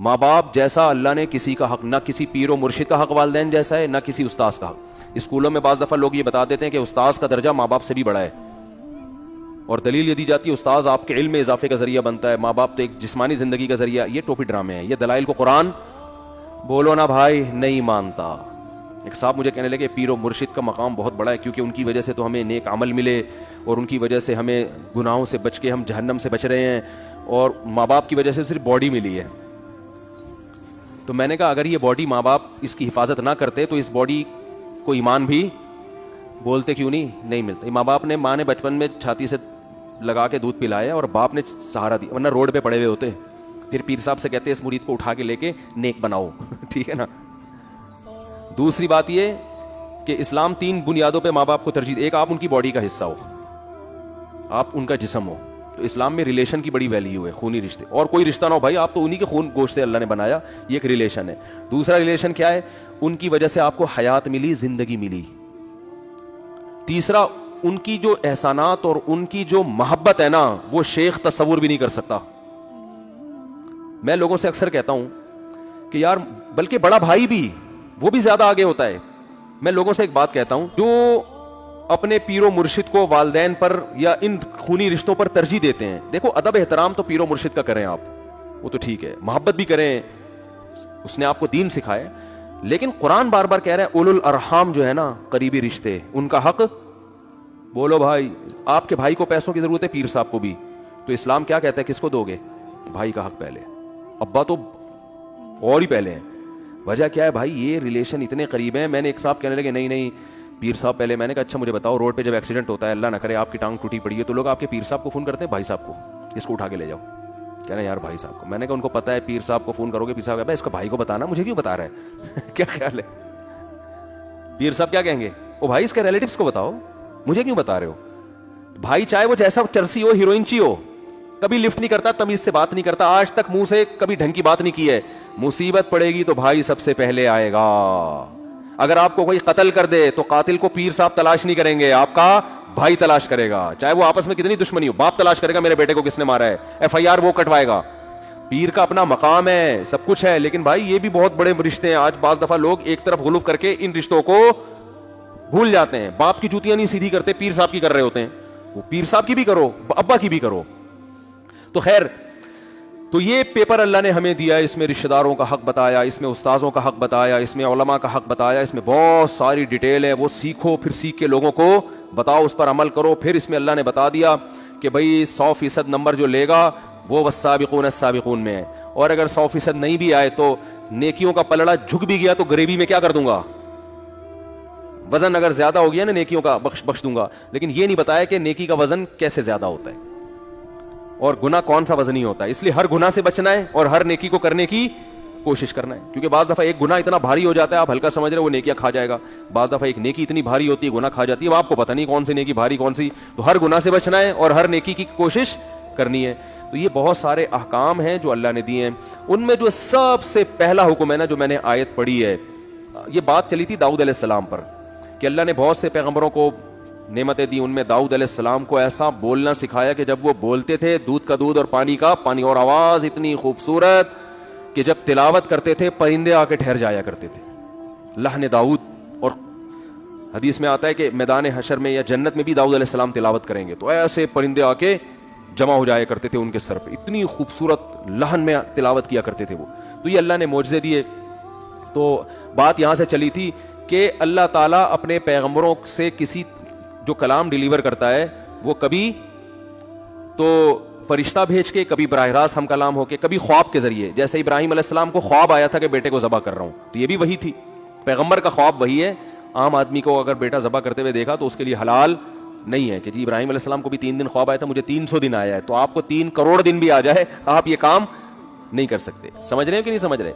ماں باپ جیسا اللہ نے کسی کا حق، نہ کسی پیر و مرشد کا حق والدین جیسا ہے، نہ کسی استاذ کا حق۔ اسکولوں میں بعض دفعہ لوگ یہ بتا دیتے ہیں کہ استاذ کا درجہ ماں باپ سے بھی بڑا ہے، اور دلیل یہ دی جاتی ہے استاذ آپ کے علم میں اضافے کا ذریعہ بنتا ہے، ماں باپ تو ایک جسمانی زندگی کا ذریعہ۔ یہ ٹوپی ڈرامے ہیں، یہ دلائل کو قرآن بولو نا بھائی نہیں مانتا۔ ایک صاحب مجھے کہنے لگے پیر و مرشد کا مقام بہت بڑا ہے، کیونکہ ان کی وجہ سے تو ہمیں نیک عمل ملے، اور ان کی وجہ سے ہمیں گناہوں سے بچ کے ہم جہنم سے بچ رہے ہیں، اور ماں باپ کی وجہ سے صرف باڈی ملی ہے۔ تو میں نے کہا اگر یہ باڈی ماں باپ اس کی حفاظت نہ کرتے تو اس باڈی کو ایمان بھی بولتے کیوں نہیں ملتا۔ ماں باپ نے، ماں نے بچپن میں چھاتی سے لگا کے دودھ پلایا اور باپ نے سہارا دیا، ورنہ روڈ پہ پڑے ہوئے ہوتے۔ پھر پیر صاحب سے کہتے اس مرید کو اٹھا کے لے کے نیک بناؤ ٹھیک ہے نا۔ دوسری بات یہ کہ اسلام 3 بنیادوں پہ ماں باپ کو ترجیح، ایک آپ ان کی باڈی کا حصہ ہو، آپ ان کا جسم ہو، تو اسلام میں ریلیشن کی بڑی ویلیو ہے، خونی رشتے، اور کوئی رشتہ نہ ہو بھائی، آپ تو انہی کے خون گوشت سے اللہ نے بنایا، یہ ایک ریلیشن ہے۔ دوسرا ریلیشن کیا ہے؟ ان کی وجہ سے آپ کو حیات ملی، زندگی ملی۔ تیسرا ان کی جو احسانات اور ان کی جو محبت ہے نا، وہ شیخ تصور بھی نہیں کر سکتا۔ میں لوگوں سے اکثر کہتا ہوں کہ یار، بلکہ بڑا بھائی بھی، وہ بھی زیادہ آگے ہوتا ہے۔ میں لوگوں سے ایک بات کہتا ہوں، جو اپنے پیر و مرشد کو والدین پر یا ان خونی رشتوں پر ترجیح دیتے ہیں، دیکھو ادب احترام تو پیر و مرشد کا کریں آپ، وہ تو ٹھیک ہے، محبت بھی کریں، اس نے آپ کو دین سکھائے، لیکن قرآن بار بار کہہ رہا ہے اولو الارحام جو ہے نا، قریبی رشتے، ان کا حق بولو بھائی۔ آپ کے بھائی کو پیسوں کی ضرورت ہے، پیر صاحب کو بھی، تو اسلام کیا کہتا ہے کس کو دو گے؟ بھائی کا حق پہلے، ابا تو اور ہی پہلے ہیں۔ وجہ کیا ہے بھائی؟ یہ ریلیشن اتنے قریب ہیں۔ میں نے ایک صاحب کہنے لگے نہیں پیر صاحب پہلے۔ میں نے کہا اچھا مجھے بتاؤ، روڈ پہ جب ایکسیڈنٹ ہوتا ہے، اللہ نہ کرے آپ کی ٹانگ ٹوٹی پڑی ہے، تو لوگ آپ کے پیر صاحب کو فون کرتے ہیں بھائی صاحب کو، اس کو اٹھا کے لے جاؤ، کہنا یار بھائی صاحب کو۔ میں نے کہا ان کو پتا ہے پیر صاحب کو فون کرو گے، پیر صاحب کہا اس کو بھائی کو بتانا، مجھے کیوں بتا رہا ہے کیا خیال ہے؟ پیر صاحب کیا کہیں گے؟ او بھائی اس کے ریلیٹیوز کو بتاؤ، مجھے کیوں بتا رہے ہو؟ بھائی چاہے وہ جیسا چرسی ہو، ہیروئنچی ہو، کبھی لفٹ نہیں کرتا، تمیز سے بات نہیں کرتا، آج تک منہ سے کبھی ڈھنگ کی بات نہیں کی ہے، مصیبت پڑے گی تو بھائی سب سے پہلے آئے گا۔ اگر آپ کو کوئی قتل کر دے تو قاتل کو پیر صاحب تلاش نہیں کریں گے، آپ کا بھائی تلاش کرے گا، چاہے وہ آپس میں کتنی دشمنی ہو، باپ تلاش کرے گا میرے بیٹے کو کس نے مارا ہے، FIR وہ کٹوائے گا۔ پیر کا اپنا مقام ہے، سب کچھ ہے، لیکن بھائی یہ بھی بہت بڑے رشتے ہیں۔ آج بعض دفعہ لوگ ایک طرف غلو کر کے ان رشتوں کو بھول جاتے ہیں، باپ کی جوتیاں نہیں سیدھی کرتے، پیر صاحب کی کر رہے ہوتے ہیں، وہ پیر صاحب کی بھی کرو، ابا کی بھی کرو۔ تو خیر، تو یہ پیپر اللہ نے ہمیں دیا، اس میں رشتہ داروں کا حق بتایا، اس میں استاذوں کا حق بتایا، اس میں علماء کا حق بتایا، اس میں بہت ساری ڈیٹیل ہے، وہ سیکھو، پھر سیکھ کے لوگوں کو بتاؤ، اس پر عمل کرو۔ پھر اس میں اللہ نے بتا دیا کہ بھائی 100% نمبر جو لے گا وہ والسابقون السابقون میں ہے، اور اگر 100% نہیں بھی آئے تو نیکیوں کا پلڑا جھک بھی گیا تو غریبی میں کیا کر دوں گا؟ وزن اگر زیادہ ہو گیا نا نیکیوں کا، بخش دوں گا۔ لیکن یہ نہیں بتایا کہ نیکی کا وزن کیسے زیادہ ہوتا ہے اور گناہ کون سا وزنی ہوتا ہے۔ اس لیے ہر گناہ سے بچنا ہے اور ہر نیکی کو کرنے کی کوشش کرنا ہے، کیونکہ بعض دفعہ ایک گناہ اتنا بھاری ہو جاتا ہے آپ ہلکا سمجھ رہے وہ نیکیاں کھا جائے گا، بعض دفعہ ایک نیکی اتنی بھاری ہوتی ہے گناہ کھا جاتی ہے، اب آپ کو پتہ نہیں کون سی نیکی بھاری کون سی، تو ہر گناہ سے بچنا ہے اور ہر نیکی کی کوشش کرنی ہے۔ تو یہ بہت سارے احکام ہیں جو اللہ نے دیے ہیں۔ ان میں جو سب سے پہلا حکم ہے نا، جو میں نے آیت پڑھی ہے، یہ بات چلی تھی داؤد علیہ السلام پر کہ اللہ نے بہت سے پیغمبروں کو نعمتیں دی، ان میں داؤد علیہ السلام کو ایسا بولنا سکھایا کہ جب وہ بولتے تھے دودھ کا دودھ اور پانی کا پانی، اور آواز اتنی خوبصورت کہ جب تلاوت کرتے تھے پرندے آ کے ٹھہر جایا کرتے تھے، لحن داؤد۔ اور حدیث میں آتا ہے کہ میدان حشر میں یا جنت میں بھی داؤد علیہ السلام تلاوت کریں گے تو ایسے پرندے آ کے جمع ہو جایا کرتے تھے ان کے سر پہ، اتنی خوبصورت لحن میں تلاوت کیا کرتے تھے وہ۔ تو یہ اللہ نے معجزے دیے۔ تو بات یہاں سے چلی تھی کہ اللہ تعالیٰ اپنے پیغمبروں سے کسی جو کلام ڈیلیور کرتا ہے وہ کبھی تو فرشتہ بھیج کے، کبھی براہ راست ہم کلام ہو کے، کبھی خواب کے ذریعے، جیسے ابراہیم علیہ السلام کو خواب آیا تھا کہ بیٹے کو ذبح کر رہا ہوں، تو یہ بھی وہی تھی، پیغمبر کا خواب وہی ہے۔ عام آدمی کو اگر بیٹا ذبح کرتے ہوئے دیکھا تو اس کے لیے حلال نہیں ہے کہ جی ابراہیم علیہ السلام کو بھی 3 دن خواب آیا تھا، مجھے 300 دن آیا ہے، تو آپ کو 3 کروڑ دن بھی آ جائے آپ یہ کام نہیں کر سکتے۔ سمجھ رہے ہیں کہ نہیں سمجھ رہے؟